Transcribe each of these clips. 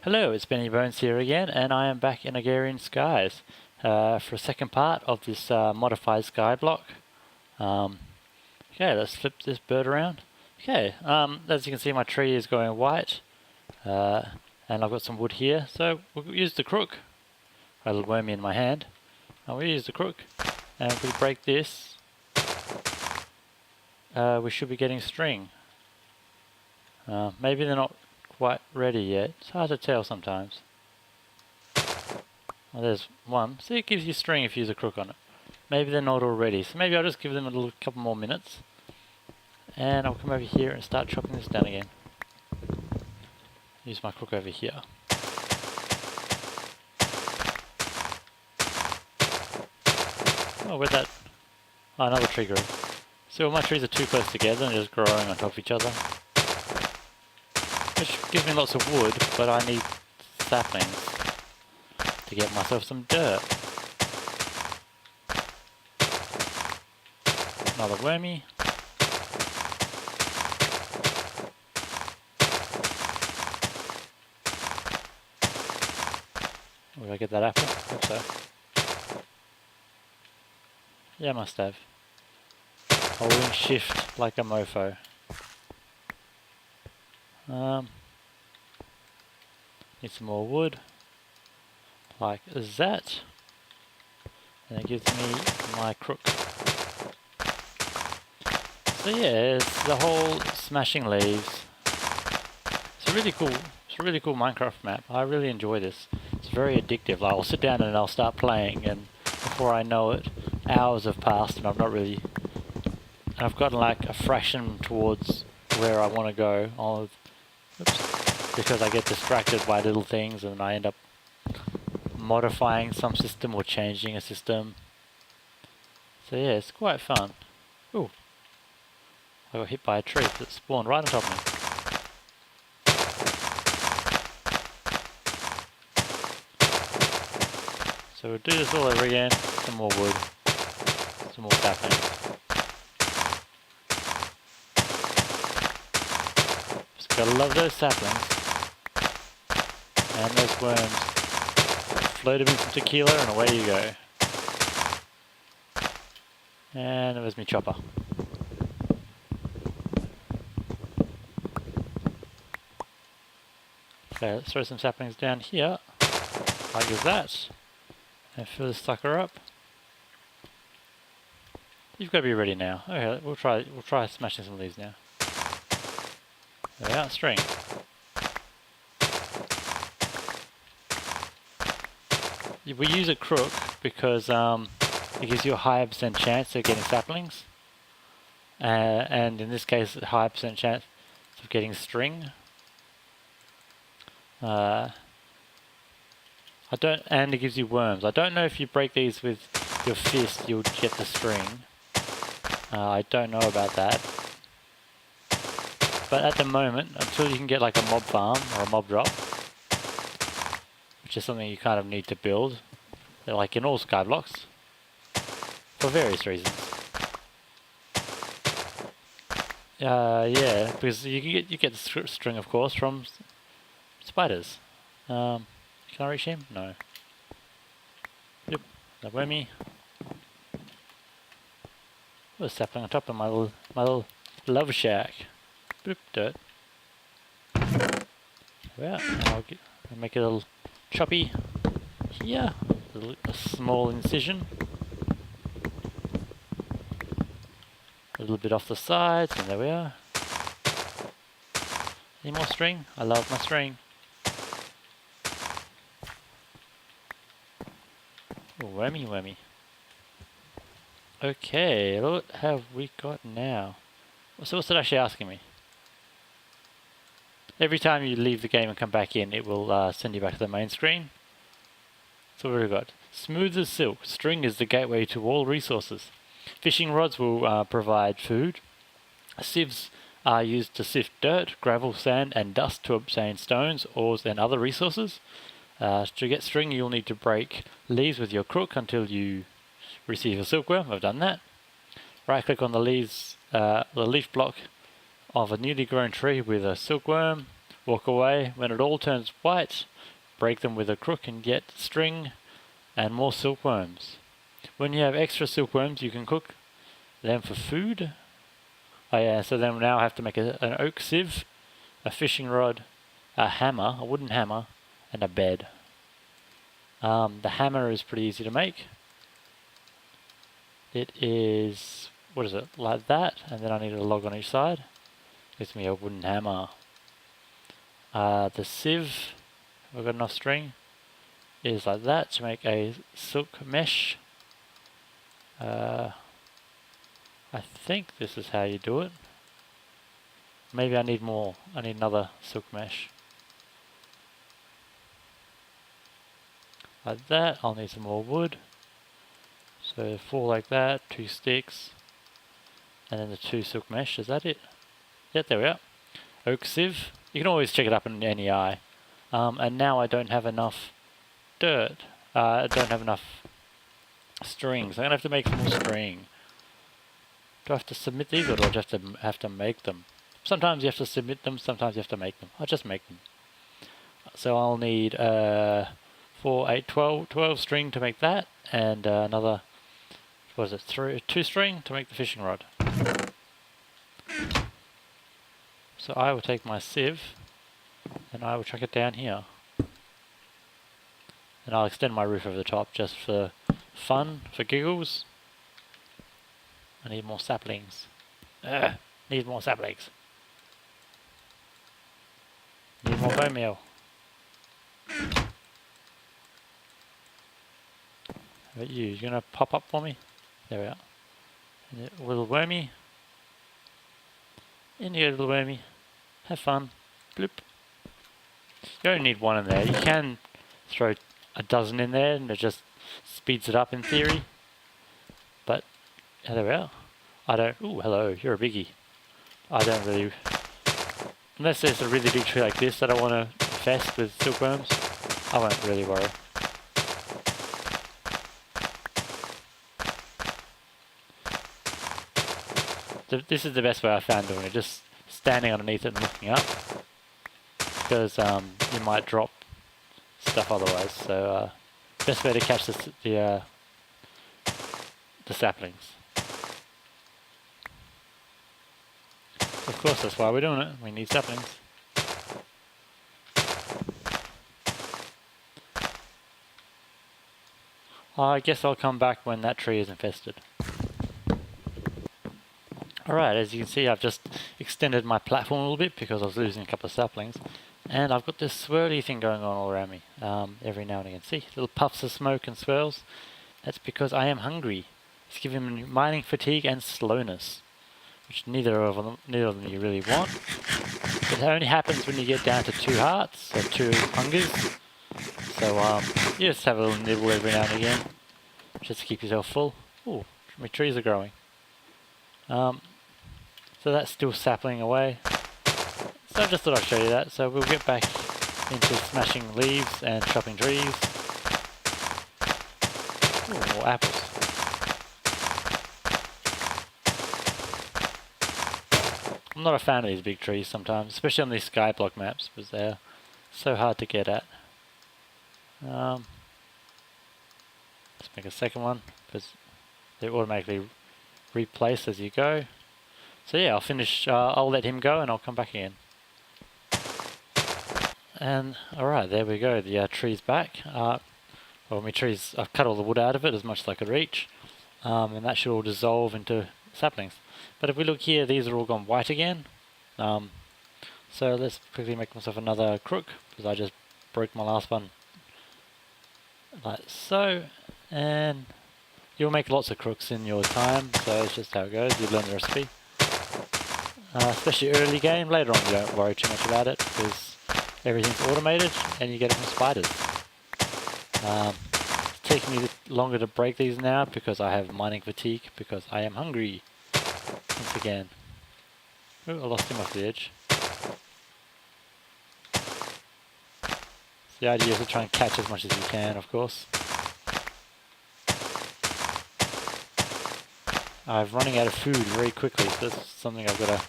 Hello, it's Benny Bones here again, and I am back in Agrarian Skies for a second part of this modified skyblock. Okay, let's flip this bird around. Okay, as you can see, my tree is going white, and I've got some wood here, so we'll use the crook. A little wormy in my hand. We'll use the crook, and if we break this, we should be getting string. Maybe they're not quite ready yet. It's hard to tell sometimes. Well, there's one. See, it gives you string if you use a crook on it. Maybe they're not all ready, so maybe I'll just give them a little couple more minutes. And I'll come over here and start chopping this down again. Use my crook over here. Oh, where'd that... Oh, another tree grew. So all my trees are too close together and just growing on top of each other. Which gives me lots of wood, but I need saplings to get myself some dirt. Another wormy. Did I get that apple? Hope so. Yeah, I must have. Holding shift like a mofo. Need some more wood. Like that. And it gives me my crook. So yeah, it's the whole smashing leaves. It's a really cool Minecraft map. I really enjoy this. It's very addictive. I'll sit down and I'll start playing, and before I know it, hours have passed and I've gotten like a fraction towards where I want to go. Because I get distracted by little things and I end up modifying some system or changing a system. So yeah, it's quite fun. Ooh. I got hit by a tree that spawned right on top of me. So we'll do this all over again. Some more wood. Some more saplings. Just gotta love those saplings. And those worms. Float them in some tequila and away you go. And there's me chopper. Okay, let's throw some saplings down here, like that, and fill this sucker up. You've got to be ready now. Okay, we'll try smashing some of these now. There we are, string. We use a crook because it gives you a higher % chance of getting saplings, and in this case, a higher % chance of getting string. And it gives you worms. I don't know if you break these with your fist, you'll get the string. I don't know about that. But at the moment, until you can get like a mob farm or a mob drop, which is something you kind of need to build, like in all skyblocks, for various reasons. Yeah, because you get the string, of course, from spiders. Can I reach him? No. Yep, that wormy. Got a sapling on top of my little love shack. Boop, dirt. Yeah, I'll make a little choppy here. A small incision. A little bit off the sides, and there we are. Any more string? I love my string. Oh, wormy. Okay, what have we got now? So what's it actually asking me? Every time you leave the game and come back in, it will send you back to the main screen. So what have we got? Smooth as silk. String is the gateway to all resources. Fishing rods will provide food. Sieves are used to sift dirt, gravel, sand, and dust to obtain stones, ores, and other resources. To get string, you'll need to break leaves with your crook until you receive a silkworm. I've done that. Right-click on the leaf block of a newly grown tree with a silkworm, walk away. When it all turns white, break them with a crook and get string and more silkworms. When you have extra silkworms, you can cook them for food. Oh yeah, so then we now have to make an oak sieve, a fishing rod, a hammer, a wooden hammer, and a bed. The hammer is pretty easy to make. It is, what is it, like that, and then I need a log on each side. Gives me a wooden hammer. The sieve, if I've got enough string, is like that to make a silk mesh. I think this is how you do it. Maybe I need more. I need another silk mesh. Like that. I'll need some more wood. So 4 like that, 2 sticks, and then the 2 silk mesh. Is that it? Yep, there we are. Oak sieve. You can always check it up in NEI. And now I don't have enough dirt. I don't have enough strings. I'm gonna have to make some more string. Do I have to submit these, or do I just have to make them? Sometimes you have to submit them, sometimes you have to make them. I'll just make them. So I'll need 4, 8, 12 string to make that, and another, what is it, 2 string to make the fishing rod. So I will take my sieve, and I will chuck it down here. And I'll extend my roof over the top just for fun, for giggles. I need more saplings. Need more saplings. Need more bone meal. How about you? You're gonna pop up for me? There we are. And a little wormy. In you go, little wormy. Have fun. Bloop. You only need 1 in there. You can throw a dozen in there and it just speeds it up in theory. But, yeah, there we are. I don't, ooh, hello, you're a biggie. I don't really, unless there's a really big tree like this that I want to infest with silkworms, I won't really worry. This is the best way I found doing it, just standing underneath it and looking up. Because you might drop stuff otherwise, so best way to catch the saplings. Of course, that's why we're doing it. We need saplings. I guess I'll come back when that tree is infested. Alright, as you can see, I've just extended my platform a little bit because I was losing a couple of saplings. And I've got this swirly thing going on all around me, every now and again. See, little puffs of smoke and swirls. That's because I am hungry. It's giving me mining fatigue and slowness, which neither of them you really want. It only happens when you get down to 2 hearts, or 2 hungers. So you just have a little nibble every now and again, just to keep yourself full. Ooh, my trees are growing. So that's still sapling away. So I just thought I'd show you that. So we'll get back into smashing leaves and chopping trees. Ooh, more apples. I'm not a fan of these big trees sometimes, especially on these skyblock maps, because they're so hard to get at. Let's make a second one, because they automatically replace as you go. So yeah, I'll finish, I'll let him go and I'll come back again. And alright, there we go, the tree's back. Well, my trees, I've cut all the wood out of it as much as I could reach. And that should all dissolve into saplings. But if we look here, these are all gone white again. So let's quickly make myself another crook, because I just broke my last one. Like so. And you'll make lots of crooks in your time, so it's just how it goes, you learn the recipe. Especially early game, later on you don't worry too much about it, because everything's automated and you get it from spiders. It's taking me longer to break these now because I have mining fatigue, because I am hungry. Once again. Ooh, I lost him off the edge. The idea is to try and catch as much as you can, of course. I'm running out of food very quickly, so that's something I've got to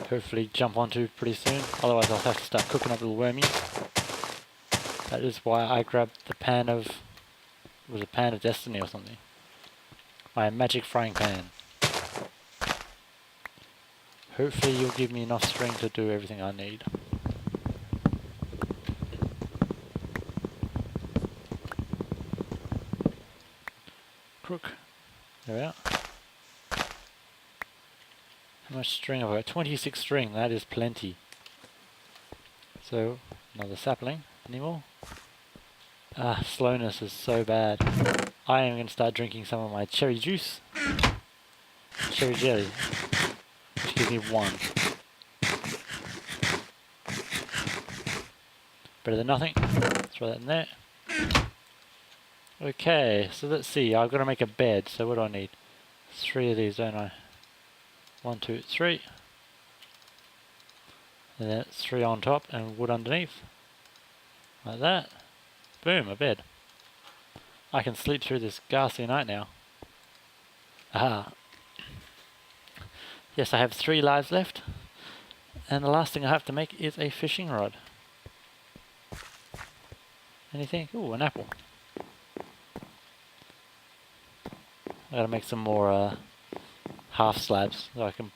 hopefully jump onto pretty soon. Otherwise I'll have to start cooking up little wormies. That is why I grabbed the pan of... was it pan of destiny or something? My magic frying pan. Hopefully you'll give me enough string to do everything I need. Crook. There we are. How much string have I got? 26 string, that is plenty. So, another sapling. Any more? Ah, slowness is so bad. I am going to start drinking some of my cherry juice. Cherry jelly. Which gives me 1. Better than nothing. Throw that in there. Okay, so let's see. I've got to make a bed. So what do I need? 3 of these, don't I? 1, 2, 3. And then 3 on top and wood underneath. Like that. Boom, a bed. I can sleep through this ghastly night now. Aha. Yes, I have 3 lives left. And the last thing I have to make is a fishing rod. Anything? Ooh, an apple. I gotta make some more half slabs so I can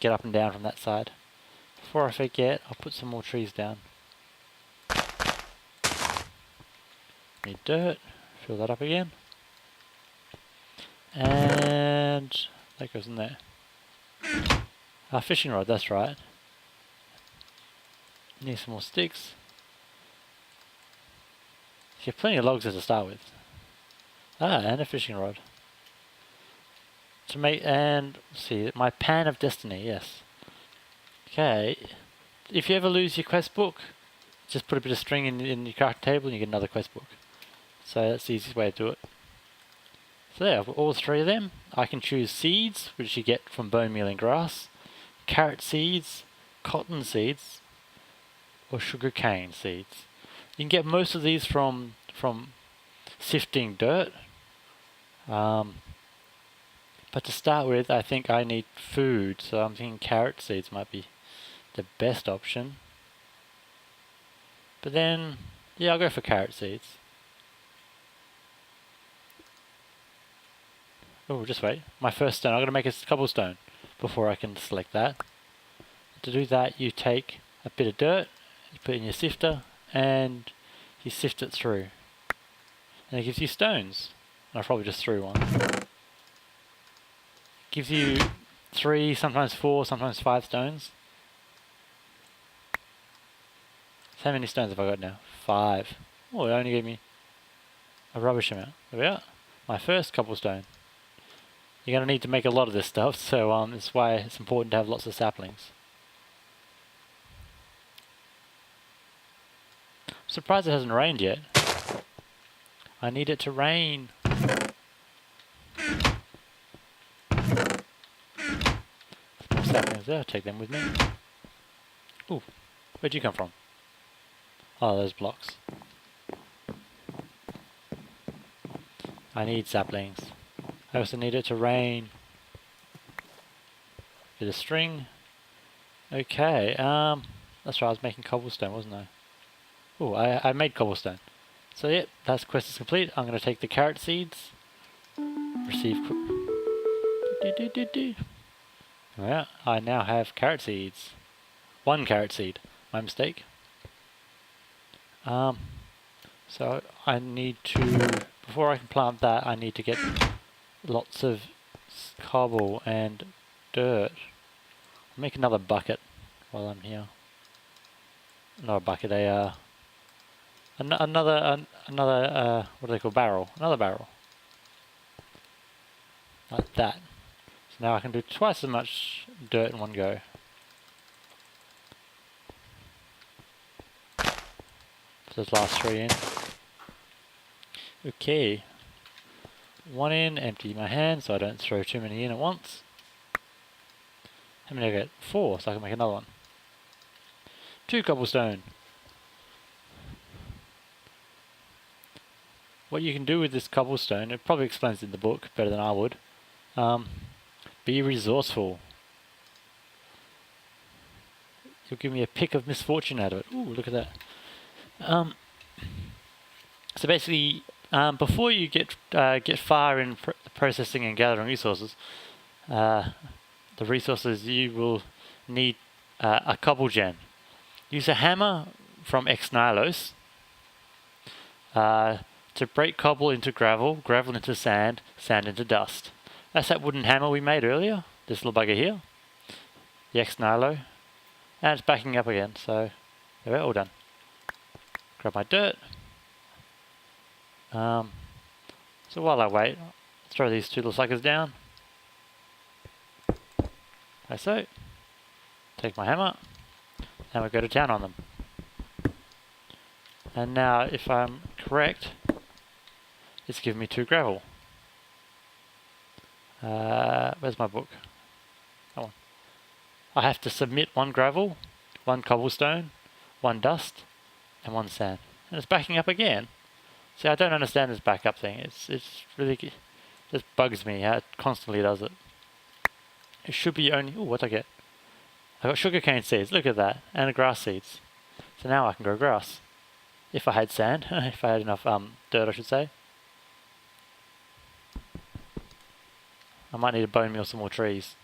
get up and down from that side. Before I forget, I'll put some more trees down. Need dirt. Fill that up again. And that goes in there. Our fishing rod, that's right. Need some more sticks. You have plenty of logs there to start with. Ah, and a fishing rod. To make, and see, my pan of destiny, yes. Okay, if you ever lose your quest book, just put a bit of string in your crafting table and you get another quest book. So that's the easiest way to do it. So there, I've got all 3 of them. I can choose seeds, which you get from bone meal and grass, carrot seeds, cotton seeds, or sugarcane seeds. You can get most of these from sifting dirt. But to start with, I think I need food, so I'm thinking carrot seeds might be the best option. But then, yeah, I'll go for carrot seeds. Oh, just wait. My first stone, I'm going to make a cobblestone before I can select that. To do that, you take a bit of dirt, you put it in your sifter, and you sift it through. And it gives you stones. I probably just threw one. Gives you 3, sometimes 4, sometimes 5 stones. So how many stones have I got now? 5. Oh, it only gave me a rubbish amount. There we are. My first cobblestone. You're going to need to make a lot of this stuff, so that's why it's important to have lots of saplings. I'm surprised it hasn't rained yet. I need it to rain. More saplings there, I'll take them with me. Ooh, where'd you come from? Oh, those blocks. I need saplings. I also need it to rain. Bit of string. Okay, that's right, I was making cobblestone, wasn't I? Oh, I made cobblestone. So yep, that's quest is complete. I'm going to take the carrot seeds. Receive. Yeah, I now have carrot seeds. 1 carrot seed. My mistake. So I need to, before I can plant that, I need to get lots of cobble and dirt. I'll make another bucket while I'm here. Not a bucket, another what do they call, barrel? Another barrel. Like that. So now I can do twice as much dirt in one go. So those last 3 in. Okay. 1 in, empty my hand so I don't throw too many in at once. How many I get? 4, so I can make another one. 2 cobblestone. What you can do with this cobblestone, it probably explains it in the book better than I would. Be resourceful. You'll give me a pick of misfortune out of it. Ooh, look at that. So basically, before you get far in processing and gathering resources, the resources you will need a cobble gen. Use a hammer from Ex Nihilus to break cobble into gravel, gravel into sand, sand into dust. That's that wooden hammer we made earlier, this little bugger here, the Ex Nihilo, and it's backing up again, so there we're all done. Grab my dirt. So while I wait, I'll throw these two little suckers down, like so. Take my hammer, and we go to town on them. And now, if I'm correct, it's giving me 2 gravel. Where's my book? Come on. I have to submit 1 gravel, 1 cobblestone, 1 dust, and 1 sand. And it's backing up again. See, I don't understand this backup thing. It's really, just bugs me how it constantly does it. It should be only, ooh, what'd I get? I got sugarcane seeds, look at that, and grass seeds. So now I can grow grass. If I had sand, if I had enough dirt I should say. I might need to bone meal some more trees.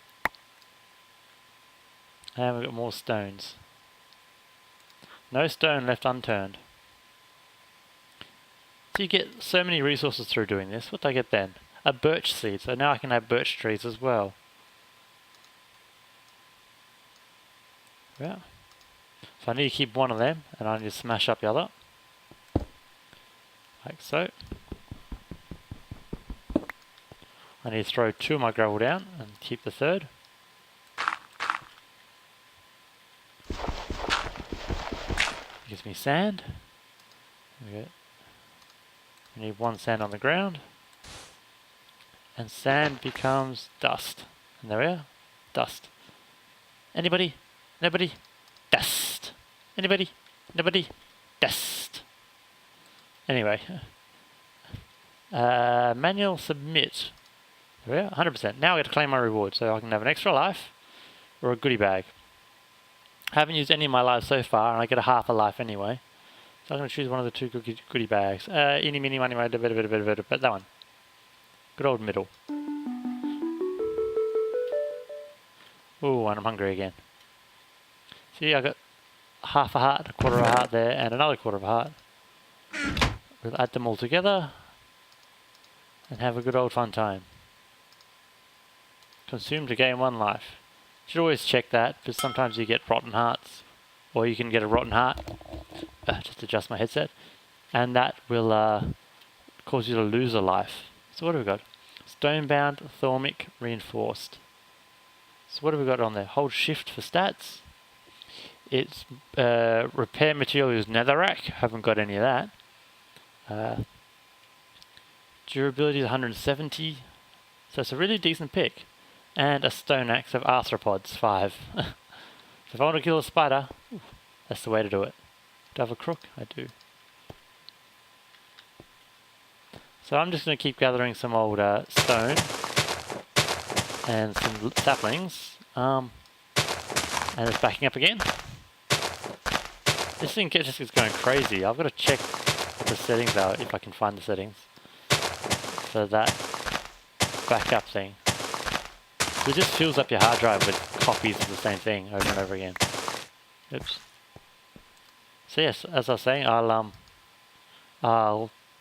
And we've got more stones. No stone left unturned. So you get so many resources through doing this. What do I get then? A birch seed, so now I can have birch trees as well. Yeah. So I need to keep 1 of them, and I need to smash up the other. Like so. I need to throw 2 of my gravel down and keep the 3rd. Gives me sand. Okay. We need 1 sand on the ground. And sand becomes dust. And there we are. Dust. Anybody? Nobody? Dust. Anybody? Nobody? Dust. Anyway. Manual submit. There we are. 100%. Now I get to claim my reward. So I can have an extra life or a goodie bag. I haven't used any of my lives so far, and I get a half a life anyway. So I'm going to choose one of the 2 goodie bags. Eeny, meeny, miny, moe, but that one. Good old middle. Ooh, and I'm hungry again. See, I got half a heart, a quarter of a heart there, and another quarter of a heart. We'll add them all together and have a good old fun time. Consume to gain 1 life. Should always check that, because sometimes you get rotten hearts, or you can get a rotten heart. Just adjust my headset, and that will cause you to lose a life. So what have we got? Stonebound, Thormic, Reinforced. So what have we got on there? Hold shift for stats. It's repair material is netherrack. Haven't got any of that. Durability is 170. So it's a really decent pick. And a stone axe of arthropods, 5. So if I want to kill a spider, that's the way to do it. Do I have a crook? I do. So I'm just going to keep gathering some old stone and some saplings. And it's backing up again. This thing just is going crazy. I've got to check what the settings are, if I can find the settings for that backup thing. So it just fills up your hard drive with copies of the same thing over and over again. Oops. So yes, as I was saying, I'll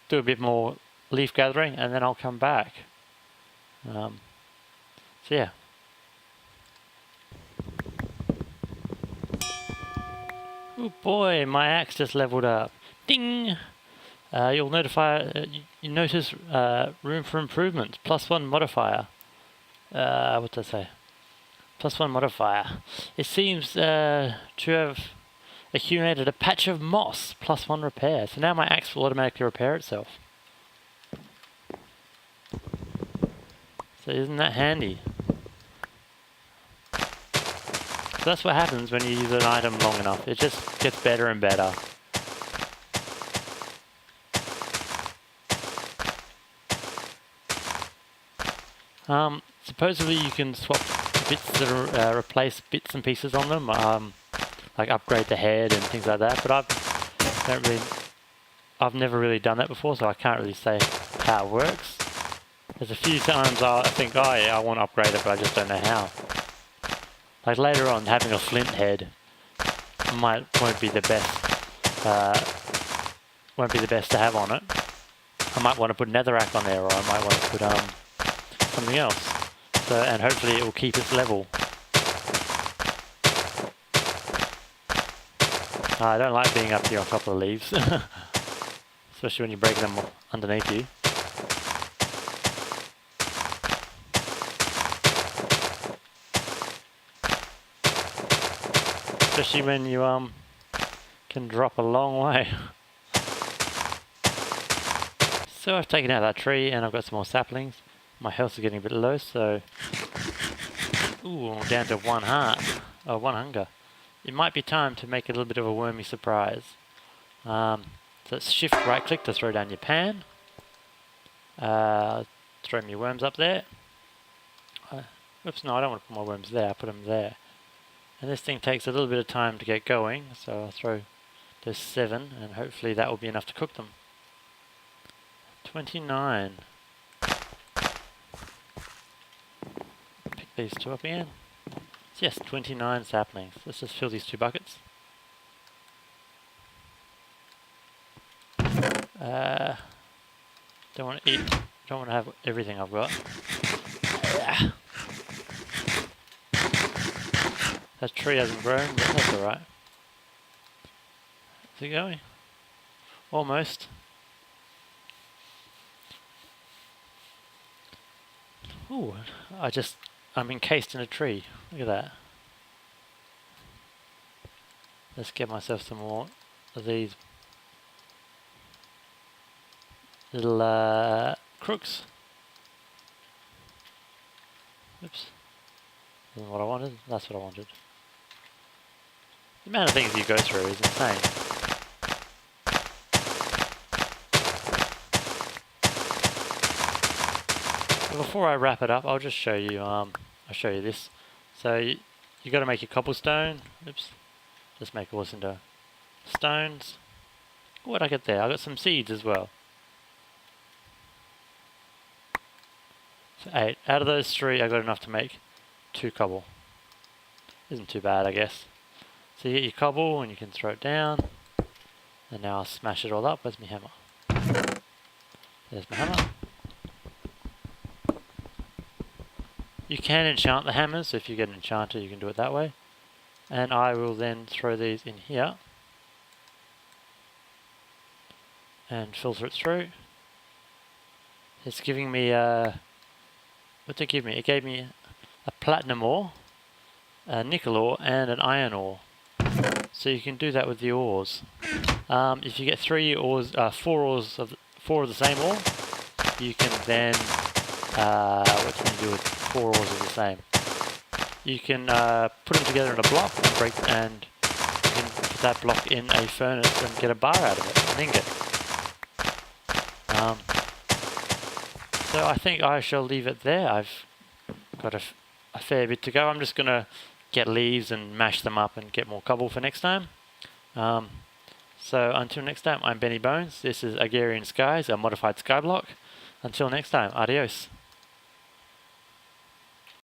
do a bit more leaf gathering and then I'll come back. So yeah. Oh boy, my axe just leveled up. Ding! You'll notify. You notice room for improvement. +1 modifier. What did I say? +1 modifier. It seems to have accumulated a patch of moss. +1 repair. So now my axe will automatically repair itself. So isn't that handy? So that's what happens when you use an item long enough. It just gets better and better. Supposedly you can swap bits that are, replace bits and pieces on them. Like like upgrade the head and things like that. But I've never really done that before, so I can't really say how it works. There's a few times I think, oh yeah, I want to upgrade it, but I just don't know how. Like later on, having a flint head won't be the best to have on it. I might want to put netherrack on there, or I might want to put something else. So, and hopefully it will keep its level. I don't like being up here on top of the leaves, especially when you're breaking them underneath you. Especially when you can drop a long way. So I've taken out that tree and I've got some more saplings. My health is getting a bit low, so ooh, I'm down to 1 heart, or 1 hunger. It might be time to make a little bit of a wormy surprise. So let's shift right click to throw down your pan. Throw my worms up there. Oops, no, I don't want to put my worms there, I'll put them there. And this thing takes a little bit of time to get going, so I'll throw those 7 and hopefully that will be enough to cook them. 29. Pick these 2 up again. Yes, 29 saplings. Let's just fill these 2 buckets. Don't want to eat. Don't want to have everything I've got. That tree hasn't grown, but that's alright. Is it going? Almost. Ooh, I'm encased in a tree. Look at that. Let's get myself some more of these little crooks. Oops. Isn't what I wanted? That's what I wanted. The amount of things you go through is insane. But before I wrap it up, I'll just show you. I'll show you this. So you got to make your cobblestone. Oops. Just make all this into stones. What did I get there? I got some seeds as well. So 8. Out of those 3, I got enough to make 2 cobble. Isn't too bad, I guess. So you get your cobble and you can throw it down. And now I'll smash it all up. Where's my hammer? There's my hammer. You can enchant the hammers, so if you get an enchanter you can do it that way. And I will then throw these in here. And filter it through. It's giving me what did it give me? It gave me a platinum ore, a nickel ore and an iron ore. So you can do that with the ores. If you get 4 ores of the same ore, you can then what can you do with 4 ores of the same? You can put them together in a block and you can put that block in a furnace and get a bar out of it, an ingot. So I think I shall leave it there. I've got a fair bit to go. I'm just going to get leaves and mash them up and get more cobble for next time. So until next time, I'm Benny Bones. This is Agrarian Skies, a modified skyblock. Until next time, adios.